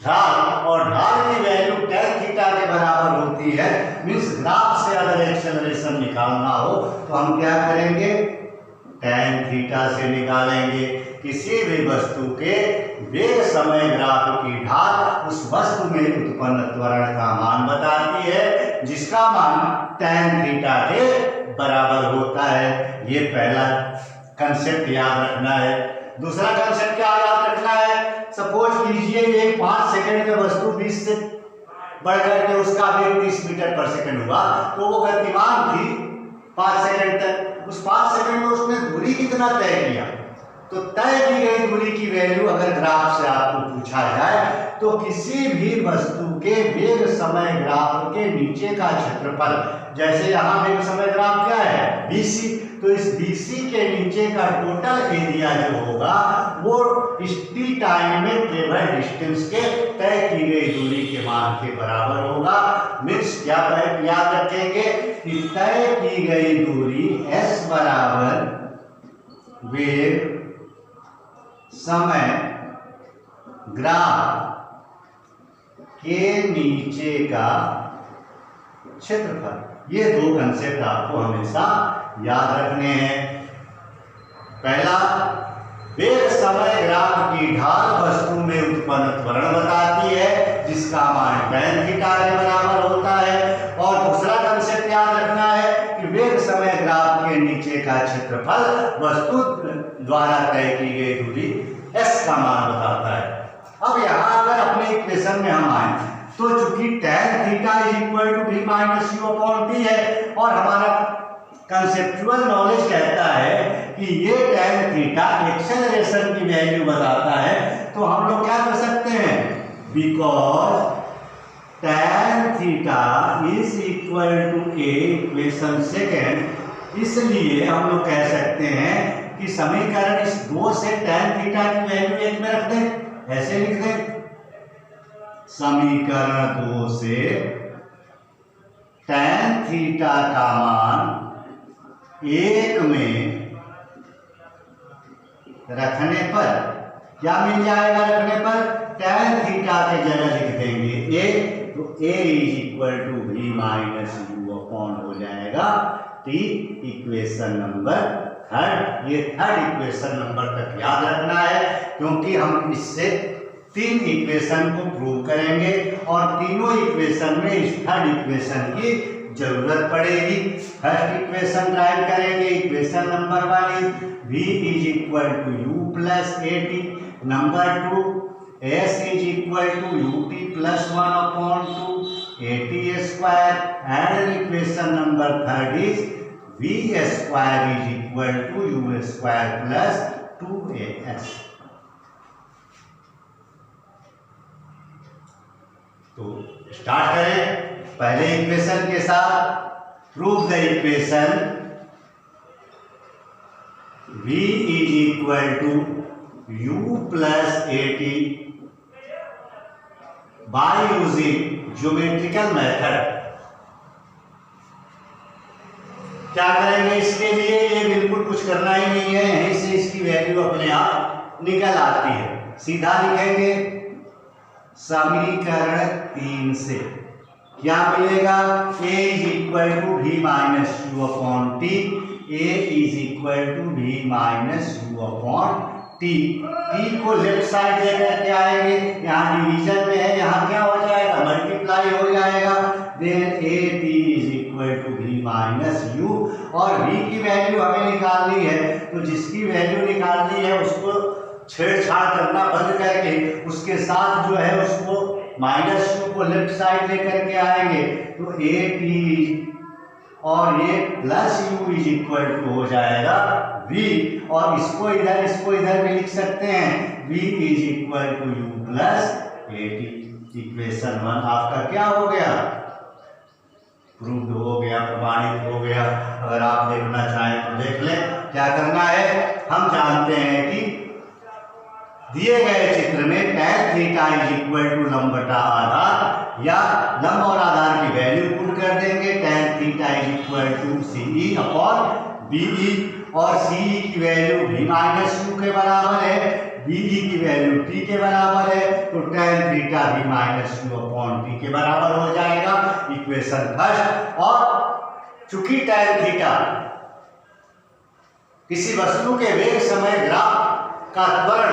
ढाल और ढाल की वैल्यू tan थीटा के बराबर होती है। मींस ग्राफ से अगर एक्सेलरेशन निकालना हो तो हम क्या करेंगे, tan थीटा से निकालेंगे। किसी भी वस्तु के वेग समय ग्राफ की ढाल उस वस्तु में उत्पन्न त्वरण का मान बताती है, जिसका मान tan थीटा के बराबर होता है। ये पहला कंसेप्ट याद रखना है। दूसरा कंसेप्ट क्या याद रखना है, सपोज कीजिए ये 5 सेकंड में वस्तु 20 से बढ़कर के उसका वेग 30 मीटर पर सेकंड हुआ, तो वो गतिमान थी 5 सेकंड तक। उस 5 सेकंड में उसने दूरी कितना तय किया, तो तय की गई दूरी की वैल्यू अगर ग्राफ से आपको पूछा जाए तो किसी भी वस्तु के वेग समय ग्राफ के नीचे का क्षेत्रफल, जैसे यहाँ वेग समय ग्राफ क्या है BC, तो इस BC के नीचे का टोटल एरिया जो होगा वो t टाइम में ट्रेवल डिस्टेंस के तय की गई दूरी के मान के बराबर होगा। मीन्स क्या याद रखेंगे कि तय की गई दूरी S बराबर वेग समय ग्राफ के नीचे का क्षेत्रफल। ये दो कंसेप्ट आपको हमेशा याद रखने हैं। पहला, वेग समय ग्राफ की ढाल वस्तु में उत्पन्न त्वरण बताती है जिसका मान tan थीटा के बराबर होता है। और दूसरा कंसेप्ट याद रखना है कि वेग समय ग्राफ के नीचे का क्षेत्रफल वस्तु द्वारा तय की गई दूरी S का मान बताता है। अब यहाँ अगर अपने इक्वेशन में हम आए तो चूंकि tan थीटा = v - u/t है और हमारा कंसेप्चुअल नॉलेज कहता है कि ये tan थीटा एक्सेलरेशन की वैल्यू बताता है, तो हम लोग क्या कर सकते हैं, because tan theta = a equation second, इसलिए हम लोग कह सकते हैं कि समीकरण इस 2 से tan थीटा की वैल्यू 1 में रख दें, ऐसे लिख दें, समीकरण 2 से tan थीटा का मान 1 में रखने पर क्या मिल जाएगा, रखने पर tan थीटा के जगह लिख देंगे a, तो a = v - u हो जाएगा t। इक्वेशन नंबर थर्ड, ये थर्ड इक्वेशन नंबर तक याद रखना है क्योंकि हम इससे 3 इक्वेशन को प्रूव करेंगे और तीनों इक्वेशन में इस थर्ड इक्वेशन की जरूरत पड़ेगी। फर्स्ट इक्वेशन ड्राइव करेंगे, equation number 1 v = u + at, number 2 s = ut + 1/2 at², and equation number 3 is v² = u² + 2as। तो स्टार्ट करें पहले इक्वेशन के साथ। Prove the equation v = u + at by using geometrical method. क्या करेंगे इसके लिए, ये बिल्कुल कुछ करना ही नहीं है, यहीं से इसकी वैल्यू अपने आप निकल आती है। सीधा लिखेंगे समीकरण 3 से क्या मिलेगा, a = v - u/t, a = v - u/t। t को लेफ्ट साइड लेकर के आएंगे, यहाँ डिवीजन में है, यहाँ क्या हो जाएगा, मल्टीप्लाई हो जाएगा। देन at = v - u, और v की वैल्यू हमें निकालनी है, तो जिसकी वैल्यू निकालनी है उसको छेड़छाड़ करना बंद करके उसके साथ जो है उसको -u को लेफ्ट साइड लेकर के आएंगे, तो at और ये +u हो जाएगा v, और इसको इधर भी लिख सकते हैं, v = u + at। इक्वेशन 1 आपका क्या हो गया, प्रूव्ड हो गया, प्रमाणित हो गया। अगर आप देखना चाहें तो देख लें। क्या करना है, हम जानते हैं कि दिए गए चित्र में tan थीटा = लंब बटा आधार, या लंब और आधार की वैल्यू पुट कर देंगे। tan थीटा = CE/BE, और CE की वैल्यू v - u के बराबर है, BE की वैल्यू t के बराबर है, तो tan थीटा v - u/t के बराबर हो जाएगा। Equation first. और चूंकि tan थीटा किसी वस्तु के वेग समय ग्राफ का त्वरण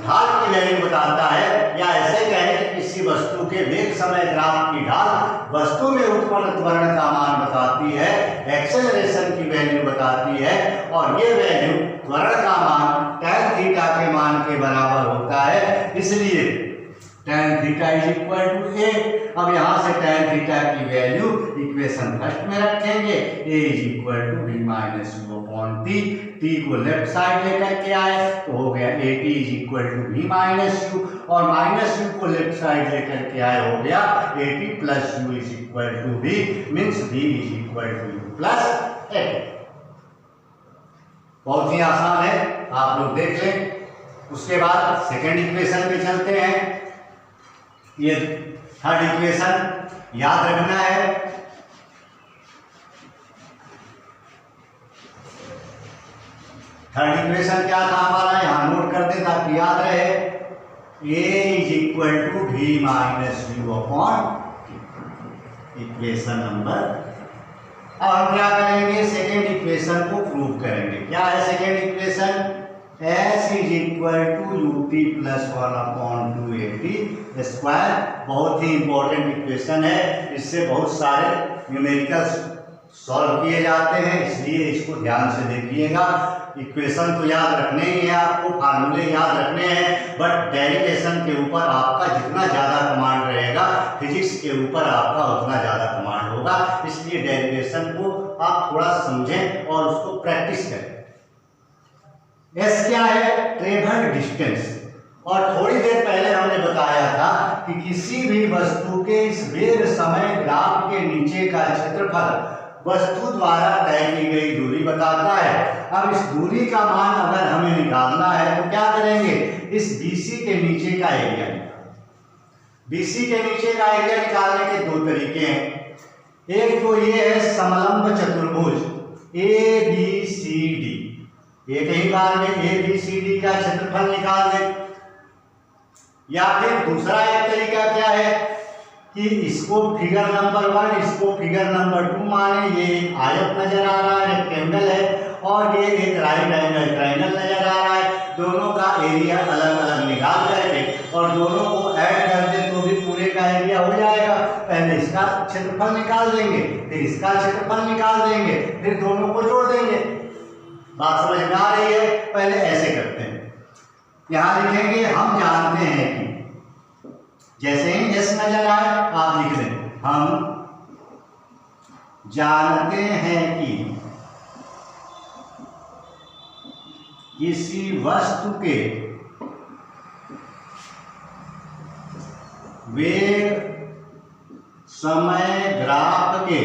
ढाल की वैल्यू बताता है, या ऐसे कहें कि किसी वस्तु के वेग समय ग्राफ की ढाल वस्तु में उत्पन्न त्वरण का मान बताती है, एक्सेलरेशन की वैल्यू बताती है, और ये वैल्यू त्वरण का मान tan थीटा के मान के बराबर होता है। इसलिए tan theta is equal to a. अब यहाँ से tan थीटा की वैल्यू इक्वेशन फर्स्ट में रखेंगे, a is equal to b minus u upon t. T को लेफ्ट साइड लेकर के आए तो हो गया a t is equal to b minus u, और माइनस यू को लेफ्ट साइड लेकर के आए हो गया a t plus u is equal to b, means b is equal to u plus ए। बहुत ही आसान है, आप लोग देख लें। उसके बाद सेकेंड इक्वेशन पे चलते हैं। ये थर्ड इक्वेशन याद रखना है। थर्ड इक्वेशन क्या था हमारा, यहां नोट कर दे ताकि याद रहे। a is equal to v minus u upon equation number. अब हम क्या करेंगे, सेकेंड इक्वेशन को प्रूव करेंगे। क्या है second equation, s is equal to u t plus one upon two a t square. बहुत ही इंपॉर्टेंट इक्वेशन है, इससे बहुत सारे न्यूमेरिकल्स सॉल्व किए जाते हैं, इसलिए इसको ध्यान से देखिएगा। इक्वेशन तो याद रखने ही है आपको, फार्मूले याद रखने हैं, बट डेरिवेशन के ऊपर आपका जितना ज़्यादा कमांड रहेगा, फिजिक्स के ऊपर आपका उतना ज़्यादा कमांड होगा। इसलिए डेरिवेशन को आप थोड़ा समझें और उसको प्रैक्टिस करें। एस क्या है, ट्रेवल्ड डिस्टेंस। और थोड़ी देर पहले हमने बताया था कि किसी भी वस्तु के इस वेग समय ग्राफ के नीचे का क्षेत्रफल वस्तु द्वारा तय की गई दूरी बताता है। अब इस दूरी का मान अगर हमें निकालना है तो क्या करेंगे, इस BC के नीचे का एरिया निकालेंगे। BC के नीचे का एरिया निकालने के दो तरीके हैं। एक तो ये है समलंब चतुर्भुज ABCD, एक ही बार में ABCD का क्षेत्रफल निकाल दें। या फिर दूसरा एक तरीका क्या है कि इसको फिगर नंबर 1, इसको फिगर नंबर 2 माने। ये एक आयत नजर आ रहा है, रेक्टेंगल है, और ये एक राइट एंगल ट्रायंगल नजर आ रहा है। दोनों का एरिया अलग अलग निकाल करके और दोनों को ऐड कर दें तो भी पूरे का एरिया हो जाएगा। पहले इसका क्षेत्रफल निकाल देंगे, फिर इसका क्षेत्रफल निकाल देंगे, फिर दोनों को जोड़ देंगे। बात समझ में आ रही है? पहले ऐसे करते हैं। यहां लिखेंगे, हम जानते हैं कि जैसे ही एस नजर आए आप लिख दें, हम जानते हैं कि किसी वस्तु के वेग समय ग्राफ के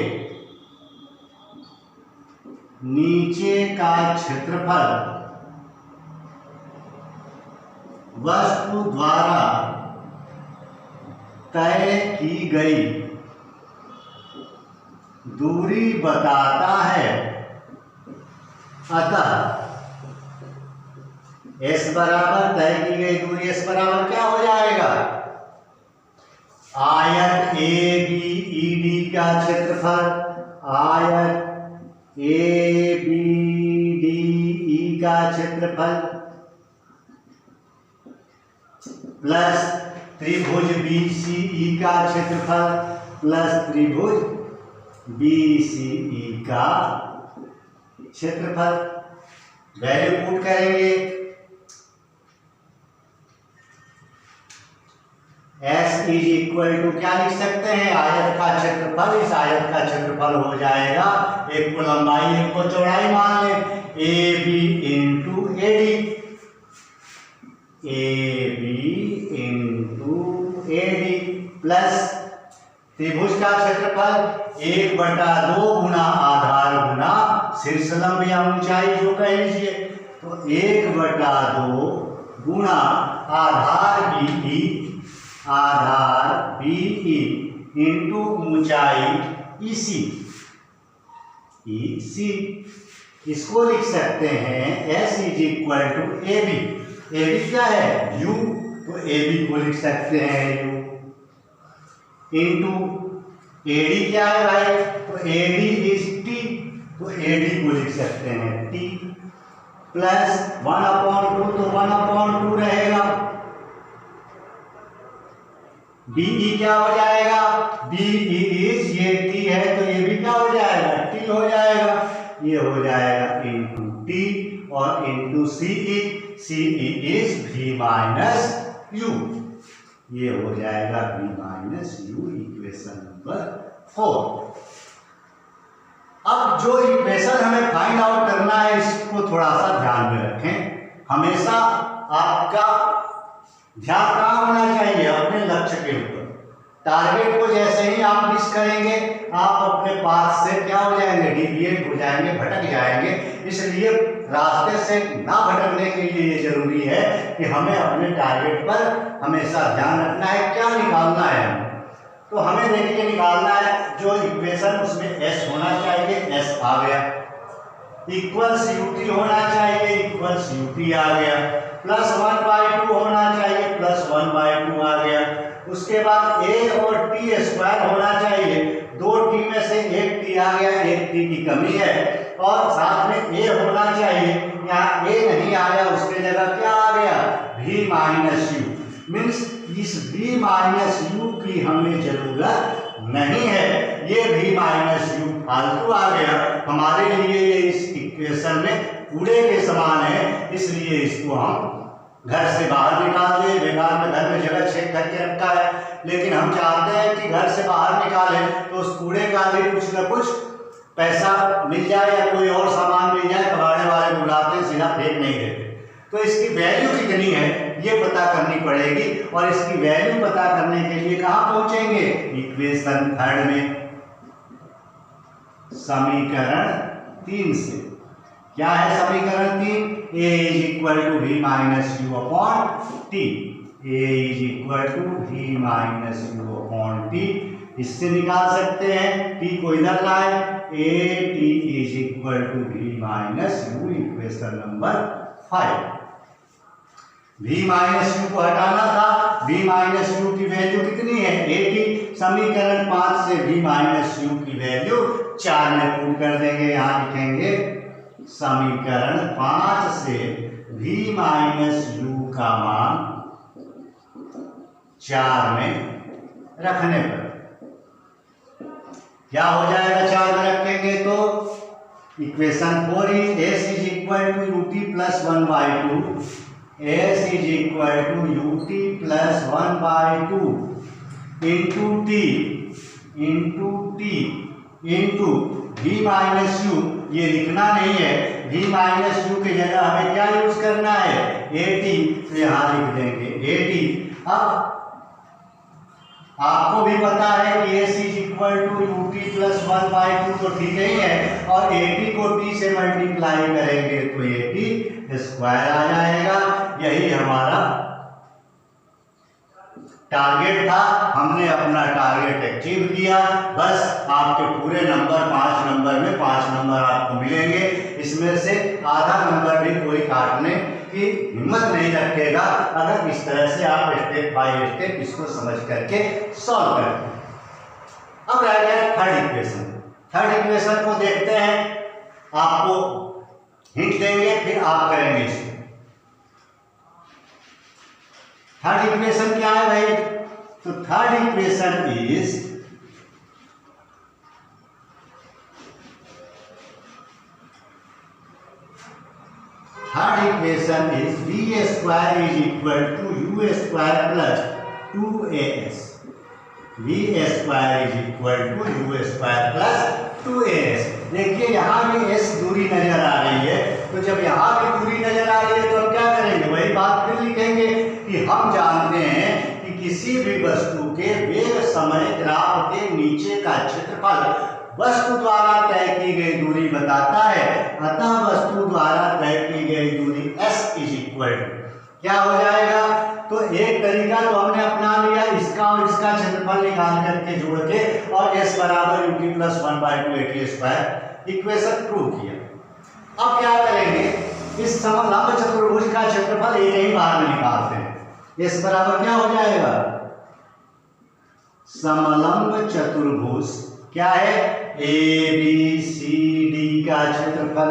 नीचे का क्षेत्रफल वस्तु द्वारा तय की गई दूरी बताता है। अतः S बराबर तय की गई दूरी, S बराबर क्या हो जाएगा, आयत ABED का क्षेत्रफल, आयत ABDE का क्षेत्रफल प्लस त्रिभुज BCE का क्षेत्रफल प्लस त्रिभुज BCE का क्षेत्रफल। वैल्यू पुट करेंगे, S इज इक्वल टू क्या लिख सकते हैं, आयत का क्षेत्रफल, इस आयत का क्षेत्रफल हो जाएगा, एक को लंबाई एक को चौड़ाई मान लें, AB into AD, AB into AD plus त्रिभुज का क्षेत्रफल 1/2 गुना आधार गुना शीर्ष लंब या ऊंचाई जो कह लीजिए, तो 1/2 गुना आधार BE इंटू ऊंचाई EC। इसको लिख सकते हैं S is equal to AB। AB क्या है, U, तो AB को लिख सकते हैं U इंटू AD क्या है भाई, तो AD इज T, तो AD को लिख सकते हैं T प्लस 1/2, तो 1/2 रहेगा। BE क्या हो जाएगा, BE इज ये T है तो ये भी क्या हो जाएगा, T हो जाएगा। ये हो जाएगा इंटू T और into CE, CE is V minus U। ये हो जाएगा v minus u, equation number 4। अब जो इक्वेशन हमें फाइंड आउट करना है इसको थोड़ा सा ध्यान में रखें। हमेशा आपका ध्यान कहाँ होना चाहिए? अपने लक्ष्य के ऊपर। टारगेट को जैसे ही आप मिस करेंगे आप अपने पाथ से क्या हो जाएंगे? डिविएट हो जाएंगे, भटक जाएंगे। इसलिए रास्ते से ना भटकने के लिए ये जरूरी है कि हमें अपने टारगेट पर हमेशा ध्यान रखना है। क्या निकालना है हमें? तो हमें देखिए निकालना है जो इक्वेशन उसमें s होना चाहिए, s आ गया, इक्वल्स ut होना चाहिए, इक्वल्स ut आ गया, प्लस 1/2 होना चाहिए, प्लस 1/2 आ गया। उसके बाद a और t स्क्वायर होना चाहिए, 2t में से एक t आ गया, एक t की कमी है, और साथ में a होना चाहिए। यहाँ a नहीं आया, उसके जगह क्या आ गया? v minus you. मीन्स इस v माइनस यू की हमें जरूरत नहीं है, ये v माइनस यू फालतू आ गया हमारे लिए। ये इस इक्वेशन में कूड़े के समान है, इसलिए इसको हम घर से बाहर निकाल दें। बेकार में घर में जगह छेद करके रखा है, लेकिन हम चाहते हैं कि घर से बाहर निकालें तो उस कूड़े का भी कुछ न कुछ पैसा मिल जाए या कोई और सामान मिल जाए। कबाड़े वाले बुलाते हैं, सीधा फेंक नहीं देते। तो इसकी वैल्यू कितनी है ये पता करनी पड़ेगी, और इसकी वैल्यू पता करने के लिए कहाँ पहुंचेंगे? इक्वेशन 3 में, समीकरण 3 से। क्या है समीकरण 3? a is equal to v minus u upon t. a is equal to v minus u upon t. इससे निकाल सकते हैं, t को इधर लाए, a t is equal to v minus u, equation number 5। v minus u को हटाना था, v माइनस यू की वैल्यू कितनी है? 80। समीकरण 5 से v माइनस यू की वैल्यू 4 में पुट कर देंगे। यहाँ लिखेंगे समीकरण 5 से v माइनस यू का मान 4 में रखने पर क्या हो जाएगा? 4 में रखेंगे तो equation 4 is s is equal to ut plus 1/2, s is equal to ut plus 1/2 into t into v minus u. ये लिखना नहीं है, v माइनस यू की जगह हमें क्या यूज करना है? 80, तो यहाँ लिख देंगे 80। अब आपको भी पता है कि s is equal to ut plus 1/2 तो ठीक ही है, और 80 को t से मल्टीप्लाई करेंगे तो 80 स्क्वायर आ जाएगा। यही हमारा टारगेट था, हमने अपना टारगेट अचीव किया। बस आपके पूरे नंबर 5 नंबर में 5 नंबर आपको मिलेंगे, इसमें से आधा नंबर भी कोई काटने की हिम्मत नहीं रखेगा अगर इस तरह से आप स्टेप बाय स्टेप इसको समझ करके सॉल्व करते हैं। अब रह गया थर्ड इक्वेशन। थर्ड इक्वेशन को देखते हैं, आपको हिंट देंगे फिर आप करेंगे इसको। थर्ड इक्वेशन क्या है भाई? तो third equation is v square is equal to u square plus 2as। v square is equal to u square plus 2as। देखिए यहाँ भी s दूरी नजर आ रही है, तो जब यहाँ भी दूरी नजर आ रही है तो हम क्या करेंगे? वही बात फिर लिखेंगे कि हम जानते हैं कि किसी भी वस्तु के वेग समय ग्राफ के नीचे का क्षेत्रफल वस्तु द्वारा तय की गई दूरी बताता है। अतः वस्तु द्वारा तय की गई दूरी s इज इक्वल टू क्या हो जाएगा? तो एक तरीका तो हमने अपना लिया, इसका और इसका क्षेत्रफल निकाल करके जोड़ के, और s बराबर ut plus 1/2 80 square equation prove किया। अब क्या करेंगे? इस समलंब चतुर्भुज का क्षेत्रफल एक ही बार में निकालते हैं। s बराबर क्या हो जाएगा? समलंब चतुर्भुज क्या है? ABCD का क्षेत्रफल,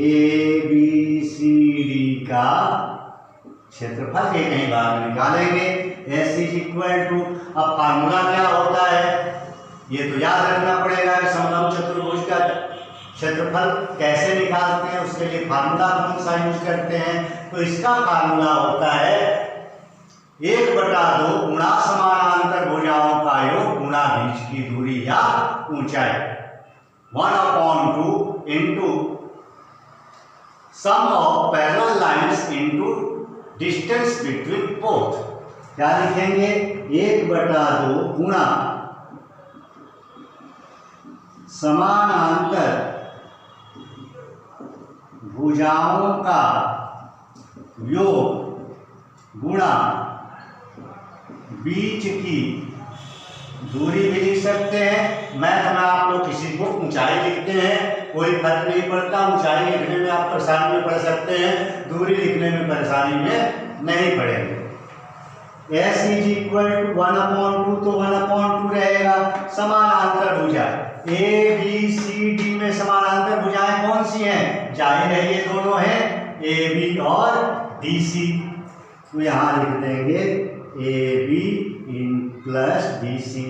ABCD का क्षेत्रफल एक ही बार में निकालेंगे। S इज इक्वल टू, अब फार्मूला क्या होता है ये तो याद रखना पड़ेगा कि समलंब चतुर्भुज का क्षेत्रफल कैसे निकालते हैं, उसके लिए फार्मूला कौन सा यूज करते हैं। तो इसका फार्मूला होता है 1/2 गुणा समानांतर भुजाओं का योग गुणा बीच की दूरी या ऊंचाई। 1/2 into sum of parallel lines into distance between both. क्या लिखेंगे? 1/2 गुणा समानांतर भुजाओं का योग गुणा बीच की दूरी भी लिख सकते हैं। मैथ में आप लोग किसी को ऊंचाई लिखते हैं, कोई फर्क नहीं पड़ता। ऊंचाई लिखने में आप परेशानी में पड़ सकते हैं, दूरी लिखने में परेशानी में नहीं पड़ेंगे। S इज इक्वल टू 1/2 तो 1/2 रहेगा। समानांतर भुजा ए बी सी डी में समानांतर भुजाएं कौन सी हैं? जाहिर है ये दोनों हैं, ए बी और डी सी। तो यहाँ लिख देंगे A B in plus D C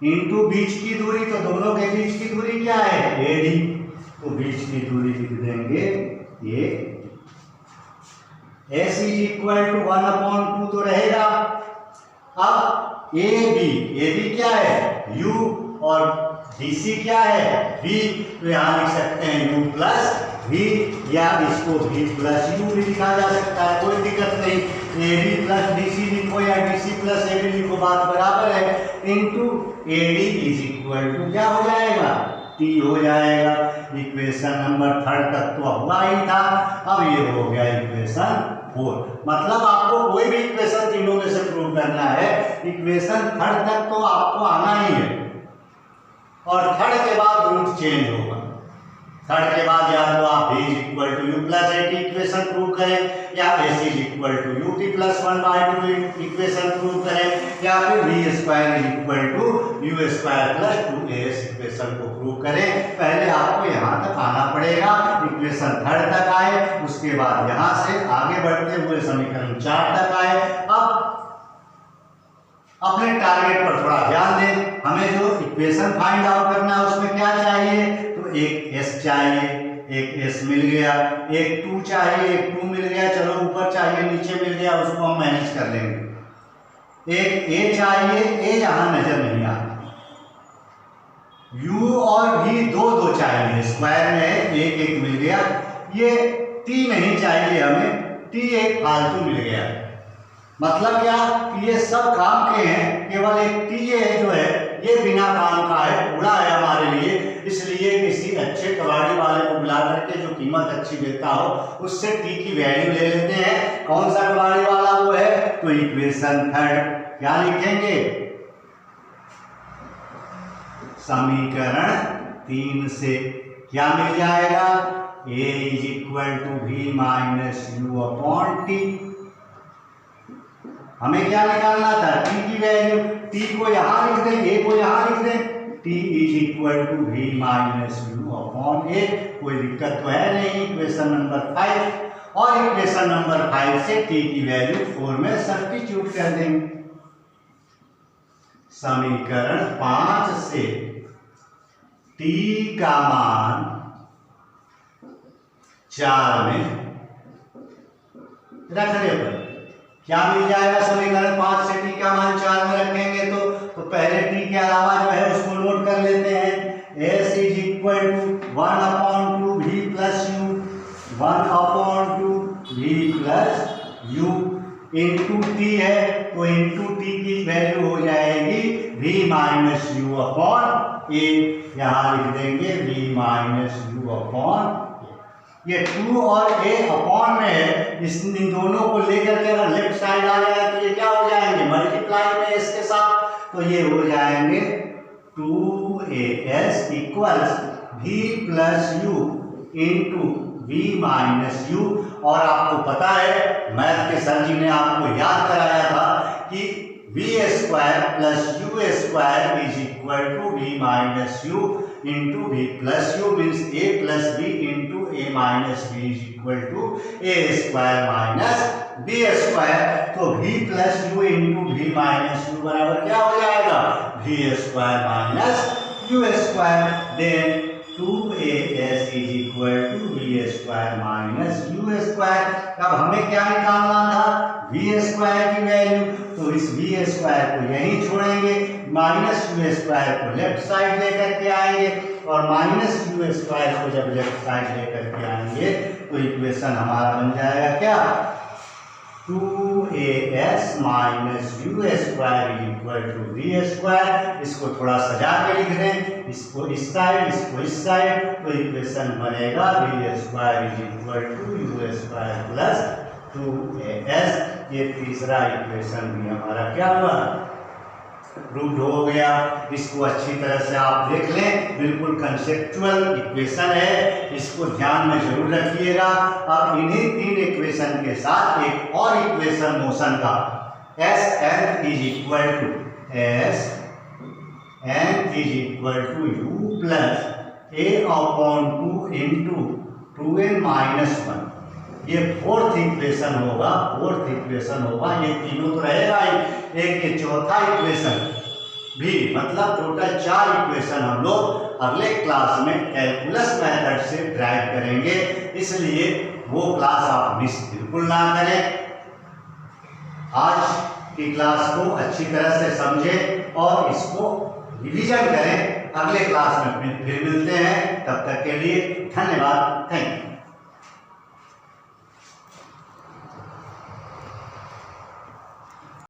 into बीच की दूरी। तो दोनों के बीच की दूरी क्या है? A D. तो बीच की दूरी लिख देंगे ए। S इज इक्वल टू 1/2 तो रहेगा। अब ए बी क्या है? U और DC क्या है? V। तो यहाँ लिख सकते हैं U प्लस V, या इसको V प्लस U भी लिखा जा सकता है, कोई दिक्कत नहीं। AB प्लस DC लिखो या DC प्लस AB लिखो, बात बराबर है। Into AD is equal to क्या हो जाएगा? T हो जाएगा। इक्वेशन नंबर 3 तक तो हुआ ही था, अब ये हो गया इक्वेशन 4। मतलब आपको कोई भी इक्वेशन तीनों में से प्रूव करना है, इक्वेशन 3 तक तो आपको आना ही है। और 3 के बाद रूट चेंज होगा। 3 के बाद या तो आप v equal to u plus a t equation prove करें, या s is equal to u t plus 1/2 equation prove करें, या फिर v square is equal to u square plus 2as equation को प्रूव करें। पहले आपको यहाँ तक आना पड़ेगा, इक्वेशन 3 तक आए, उसके बाद यहाँ से आगे बढ़ते हुए समीकरण 4 तक आए। अब अपने टारगेट पर थोड़ा ध्यान दें। हमें जो इक्वेशन फाइंड आउट करना है उसमें क्या चाहिए? तो एक s चाहिए, एक s मिल गया, एक 2 चाहिए, एक 2 मिल गया, चलो ऊपर चाहिए नीचे मिल गया, उसको हम मैनेज कर लेंगे। एक a चाहिए, a यहाँ नजर नहीं आता। u और v दो चाहिए, स्क्वायर में है, एक मिल गया। ये t नहीं चाहिए हमें, t एक फालतू मिल गया। मतलब क्या कि ये सब काम के हैं, केवल एक टी जो है ये बिना काम का है, पूरा है हमारे लिए। इसलिए किसी अच्छे कबाड़ी वाले को बुला करके जो कीमत अच्छी देता हो उससे टी की वैल्यू ले लेते हैं। कौन सा कबाड़ी वाला वो है? तो इक्वेशन 3 क्या लिखेंगे? समीकरण 3 से क्या मिल जाएगा? a is equal to v minus u upon t. हमें क्या निकालना था? t की वैल्यू। t को यहाँ लिख दें, a को यहाँ लिख दें। t is equal to v minus u upon a। कोई दिक्कत तो है नहीं। इक्वेशन नंबर 5, और इक्वेशन नंबर 5 से t की वैल्यू 4 में सब्स्टिट्यूट कर देंगे। समीकरण 5 से t का मान 4 में रखने पर क्या मिल जाएगा? समीकरण 5 से t का मान 4 में रखेंगे तो पहले t के अलावा जो है उसको नोट कर लेते हैं। s is equal to 1/2 v plus u, 1/2 v plus u into t है, तो इंटू t की वैल्यू हो जाएगी v minus u upon a। यहाँ लिख देंगे v माइनस यू अपॉन। ये 2 और a अपॉन में है, इन दोनों को लेकर के अगर लेफ्ट साइड आ जाए तो ये क्या हो जाएंगे? मल्टीप्लाई में इसके साथ, तो ये हो जाएंगे 2as equals v plus u into v minus u. और आपको पता है मैथ के सर जी ने आपको याद कराया था कि v square plus u square is equal to v minus u into v plus u, means a plus b into a minus b is equal to a square minus b square. तो v plus u into v minus u बराबर क्या हो जाएगा? v square minus u square. Then 2as is equal to V square minus u square. अब हमें क्या निकालना था, वी स्क्वायर की वैल्यू, तो इस वी स्क्वायर को यहीं छोड़ेंगे, माइनस यू स्क्वायर को लेफ्ट साइड लेकर के आएंगे, और माइनस यू स्क्वायर को जब लेफ्ट साइड लेकर के आएंगे तो इक्वेशन हमारा बन जाएगा क्या, 2as minus u square equal to V square. इसको थोड़ा सजा के लिख दें, इसको इस साइड, इसको इस साइड, तो इक्वेशन बनेगा V square is equal to u square plus 2as। ये तीसरा इक्वेशन भी हमारा क्या हुआ, प्रूव्ड हो गया। इसको अच्छी तरह से आप देख लें, बिल्कुल कंसेप्चुअल इक्वेशन है, इसको ध्यान में जरूर रखिएगा। अब इन्हीं तीन इक्वेशन के साथ एक और इक्वेशन मोशन का, S N is equal to u plus a upon 2 into 2n minus 1, ये फोर्थ इक्वेशन होगा। ये तीनों तो रहेगा ही, एक ये चौथा इक्वेशन भी, मतलब टोटल 4 इक्वेशन हम लोग अगले क्लास में कैलकुलस मेथड से ड्राइव करेंगे, इसलिए वो क्लास आप मिस बिल्कुल ना करें। आज की क्लास को अच्छी तरह से समझें और इसको रिवीजन करें। अगले क्लास में फिर मिलते हैं, तब तक के लिए धन्यवाद, थैंक यू।